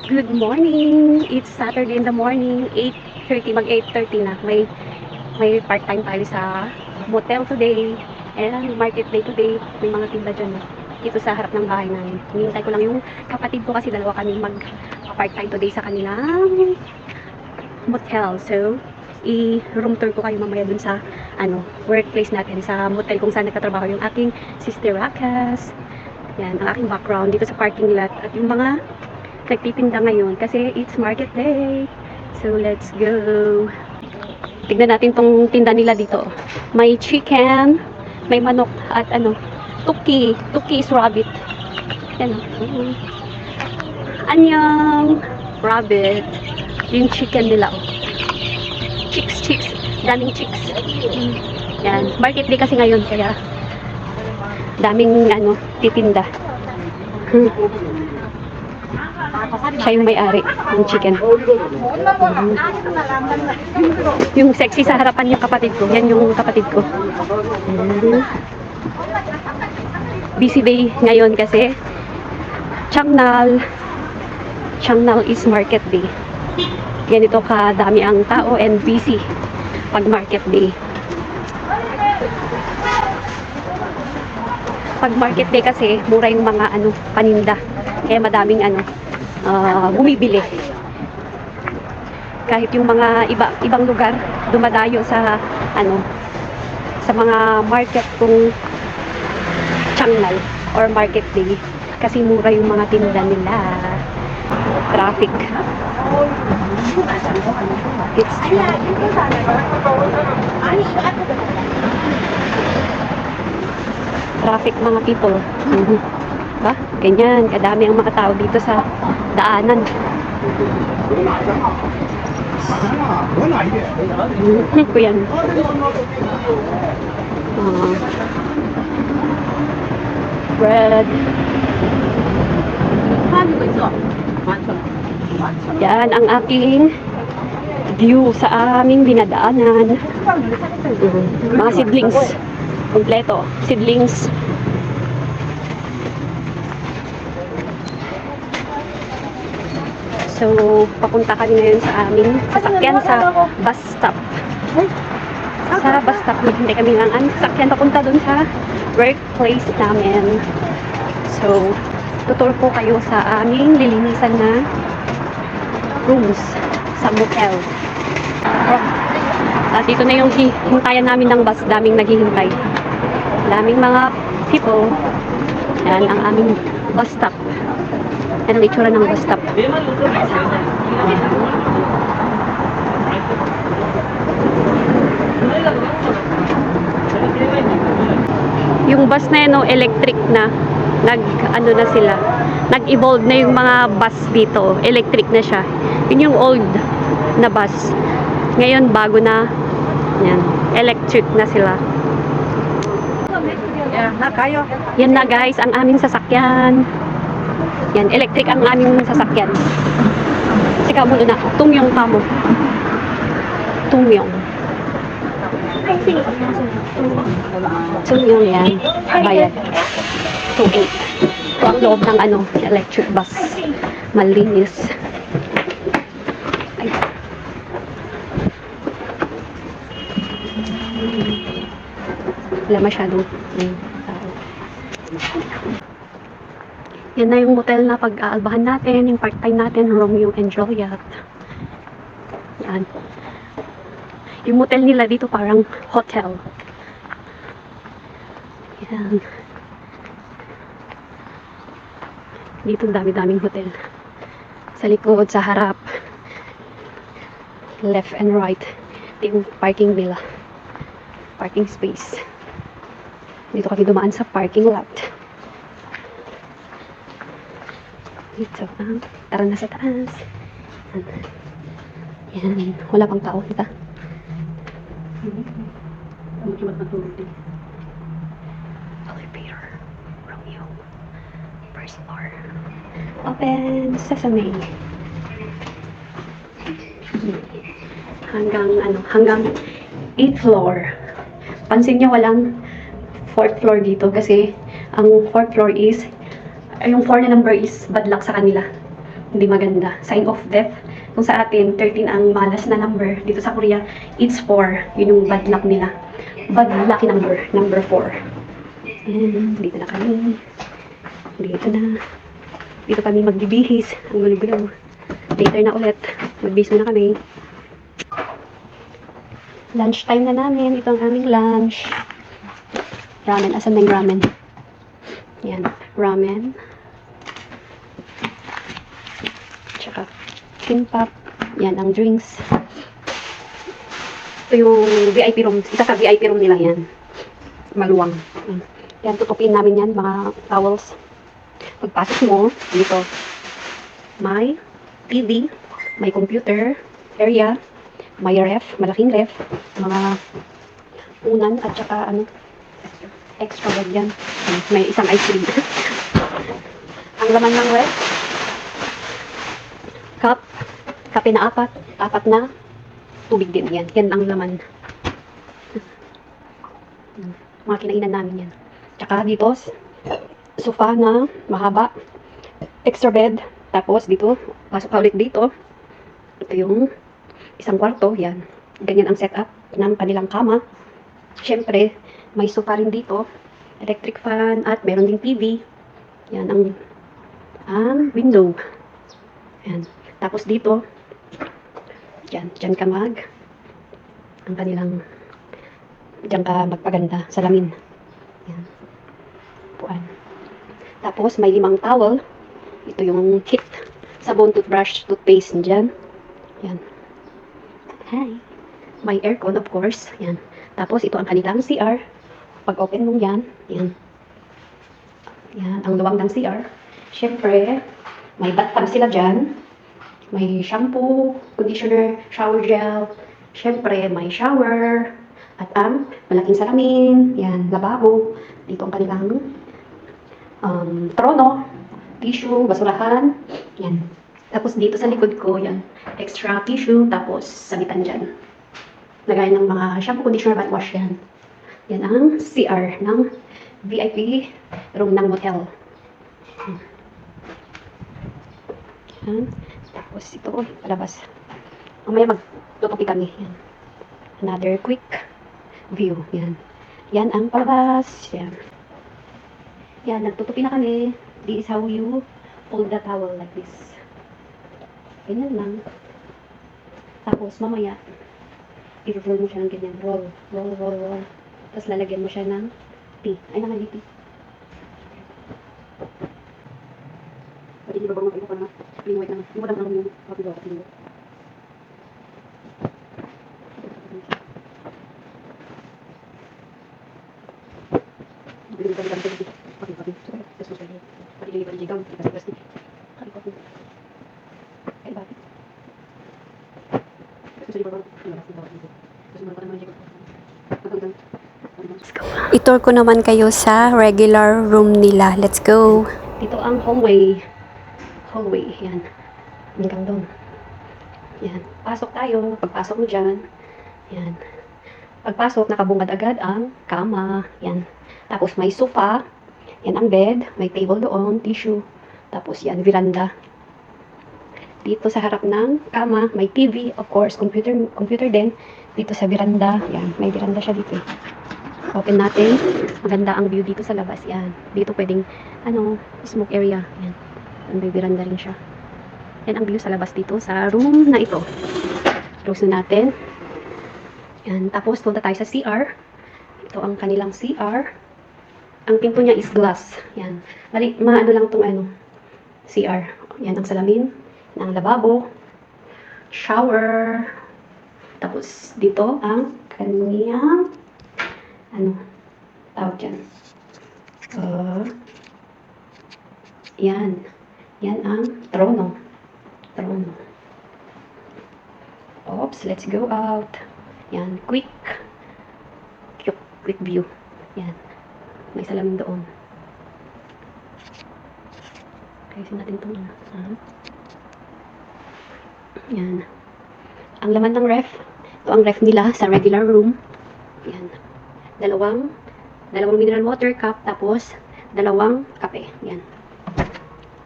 Good morning! It's Saturday in the morning, 8:30, mag-8:30 na. May part-time tayo sa motel today. And market day today. May mga tinda dyan dito sa harap ng bahay namin. Hinihintay ko lang yung kapatid ko kasi dalawa kami mag-part-time today sa kanilang motel. So, i-room tour ko kayo mamaya dun sa workplace natin, sa motel kung saan nagtatrabaho yung aking sister Rakas. Yan, ang aking background dito sa parking lot. At yung mga nagtitinda ngayon kasi it's market day. So, let's go. Tignan natin tong tinda nila dito. May chicken, may manok, at tuki. Tuki is rabbit. Yan o. Anyang rabbit. Yung chicken nila o. Chicks. Daming chicks. Yan. Market day kasi ngayon kaya daming titinda. Siya yung may-ari ng chicken. Yung sexy sa harapan yung kapatid ko. Yan yung kapatid ko. Busy day ngayon kasi Changnal is market day. Ganito kadami ang tao and busy pag market day. Pag market day kasi mura yung mga paninda. Kaya madaming bumibili. Kahit yung mga ibang lugar dumadayo sa sa mga market kung Changnal or market day kasi mura yung mga tinda nila. Traffic. It's traffic mga people. Ba? Ganyan, kadami ang mga tao dito sa daanan. Ko yan. Bread. Yan ang aking view sa aming dinadaanan. Mga seedlings. Kompleto. Seedlings. So, papunta kami ngayon sa aming sasakyan sa bus stop. Sa bus stop, hindi kami ng sasakyan papunta dun sa workplace namin. So, tutur ko kayo sa aming lilinisan na rooms sa motel. Dito na yung hintayan namin ng bus. Daming naghihintay. Daming mga people. Yan ang aming bus stop. Yan ang itsura ng bus stop. Yung bus na yan, electric na. Na sila. Nag-evolve na yung mga bus dito. Electric na siya. Yun yung old na bus. Ngayon, bago na. Yan. Electric na sila. Yan na guys, ang aming sasakyan. Yan, electric ang aming sasakyan. Sika mo na. Tumyong pa mo. Tumyong. Tumyong yan. Bayad. 2.8. Ito ang loob ng electric bus. Malinis. Ay. Wala masyadong yan na yung motel na pag-aalbahan natin, yung part-time natin, Romeo and Juliet. Yan. Yung motel nila dito parang hotel. Yan. Dito dami-daming hotel. Sa likod, sa harap. Left and right. Yung parking nila. Parking space. Dito kami dumaan sa parking lot. Dito. Tara na sa taas. Yan. Wala pang tao. Kita. Elevator. Romeo. First floor. Open sesame. Hanggang 8th floor. Pansin nyo walang 4th floor dito kasi ang 4th floor is yung 4 na number is bad luck sa kanila. Hindi maganda. Sign of death. Kung sa atin, 13 ang malas na number. Dito sa Korea, it's 4. Yun yung bad luck nila. Bad lucky number. Number 4. And dito na kami. Dito na. Dito kami magbibihis. Ang gulo-gulo. Later na ulit. Magbihis muna kami. Lunch time na namin. Ito ang aming lunch. Ramen. Asan na yung ramen? Yan. Ramen. Tsaka kimbap. Yan ang drinks. Ito yung VIP room. Isa sa VIP room nila yan. Maluwang. Yan. Tutupin namin yan. Mga towels. Pagpasok mo, dito. May TV. May computer. Area. May ref, malaking ref, mga unan at saka extra bag yan. May isang ice cream. Ang laman ng ref, cup, kape na apat na tubig din yan. Yan ang laman. Mga kinainan namin yan. Tsaka dito, sofa na mahaba, extra bed, tapos dito, pasok ka ulit dito. Ito yung isang kwarto, yan. Ganyan ang setup ng kanilang kama. Siyempre, may sofa rin dito, electric fan, at meron ding TV. Yan ang window. Yan. Tapos dito, dyan ka ang kanilang, dyan ka magpaganda, salamin. Yan. Puan. Tapos, may 5 towel. Ito yung kit, sabon, toothbrush, toothpaste, dyan. Yan. Hi. May aircon, of course. Yan. Tapos, ito ang kanilang CR. Pag open mo yan, yan. Yan, ang luwang ng CR. Siyempre, may bathtub sila dyan. May shampoo, conditioner, shower gel. Siyempre, may shower. At ang malaking salamin. Yan, lababo. Dito ang kanilang trono, tissue, basurahan. Yan. Tapos dito sa likod ko, yan, extra tissue, tapos sabitan dyan. Lagay ng mga shampoo, conditioner, bath wash yan. Yan ang CR ng VIP room ng motel. Yan. Tapos ito, palabas. Mamaya magtutupi kami. Yan. Another quick view. Yan. Yan ang palabas. Yan. Yan, nagtutupi na kami. This is how you fold the towel like this. Ganyan lang. Tapos, mamaya, i-roll mo siya ng ganyan. Roll. Tapos, lalagyan mo siya ng tea. Ay, naman tea. Pwede di ba bang mag-iba pa naman? Clean white naman. Hindi mo lang naman yung mag-iba pa clean white. I-tour ko naman kayo sa regular room nila. Let's go! Dito ang hallway. Yan. Hanggang doon. Yan. Pasok tayo. Pagpasok mo dyan. Yan. Pagpasok, nakabungad agad ang kama. Yan. Tapos may sofa. Yan ang bed. May table doon. Tissue. Tapos yan, veranda. Dito sa harap ng kama, may TV. Of course, computer din. Dito sa veranda. Yan. May veranda siya dito. Open natin. Maganda ang view dito sa labas. Yan. Dito pwedeng, smoke area. Yan. May veranda rin siya. Yan ang view sa labas dito sa room na ito. Close na natin. Yan. Tapos, punta tayo sa CR. Ito ang kanilang CR. Ang pinto niya is glass. Yan. Maano lang itong CR. Yan ang salamin. Yan ang lababo. Shower. Tapos, dito ang kanyang tawag dyan. Yan. Yan ang trono. Oops, let's go out. Yan, quick view. Yan. May salamin doon. Kaysin natin itong yan. Ang laman ng ref. Ito ang ref nila sa regular room. Yan. Dalawang mineral water cup, tapos dalawang kape. Yan.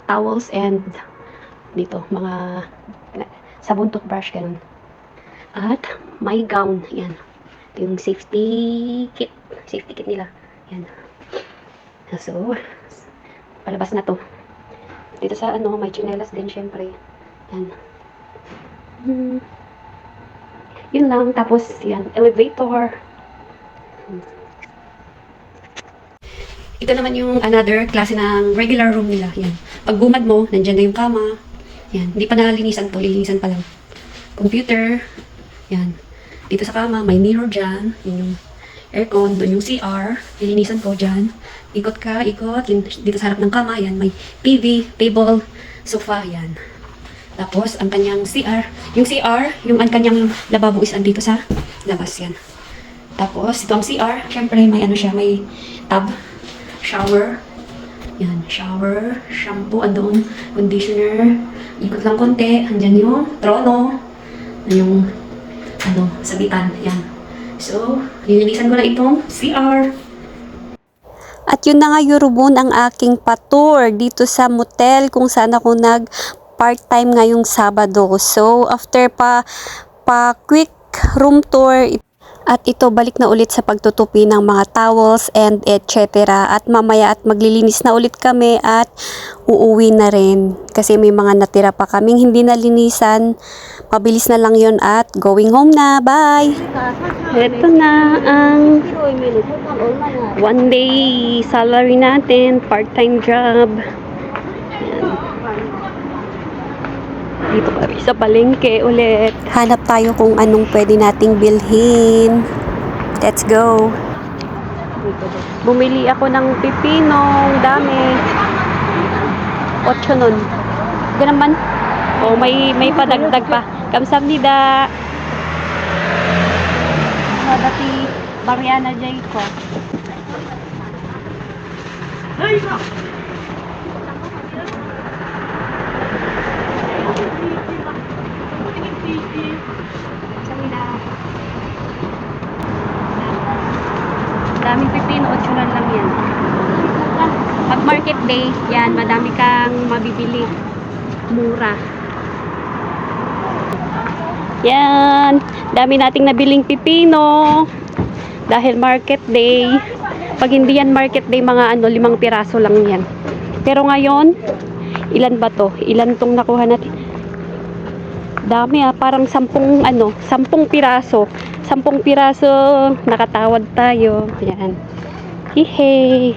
Towels and dito, mga sabon, toothbrush, ganun. At may gown, yan. Ito yung safety kit nila. Yan. So, palabas na to. Dito sa ano, may chinelas din syempre. Yan. Yun lang. Tapos, yan, elevator. Ito naman yung another klase ng regular room nila. Yan. Pag bumad mo, nandyan na yung kama. Yan. Hindi pa nalinisan to. Linisan pa lang. Computer. Yan. Dito sa kama, may mirror dyan. Yun yung aircon. Doon yung CR. Lilinisan ko dyan. Ikot ka, ikot. Yun, dito sa harap ng kama, yan. May TV, table, sofa. Yan. Tapos, ang kanyang CR. Yung CR, yung ang kanyang lababo is andito sa labas. Yan. Tapos, ito ang CR. Siyempre, may ano siya, may tub. Shower. Yan, shower, shampoo, andun, conditioner. Ikot lang konti. Andyan yung trono. Yung, ano, sabitan. Yan. So, lilinisan ko na itong CR. At yun na nga Yorobun ang aking patour dito sa motel kung saan ako nag part-time ngayong Sabado. So, after pa quick room tour, at ito, balik na ulit sa pagtutupi ng mga towels and etc. At mamaya at maglilinis na ulit kami at uuwi na rin. Kasi may mga natira pa kaming hindi nalinisan. Mabilis na lang yun at going home na. Bye! Ito na ang one day salary natin. Part-time job. Dito kami sa palengke ulit. Hanap tayo kung anong pwede nating bilhin. Let's go. Bumili ako ng pipinong dami. 8 nun. Ito naman. Oh, may padagdag pa. Kamsahamnida. Dati Mariana Jayco. Daming pipino, 8 lang yan. Pag market day, yan, madami kang mabibili. Mura. Yan, dami nating nabiling pipino. Dahil market day. Pag hindi yan market day, mga 5 piraso lang yan. Pero ngayon, ilan ba to? Ilan tong nakuha natin? Dami parang 10 piraso. 10 piraso, nakatawad tayo. Yan. Hihe.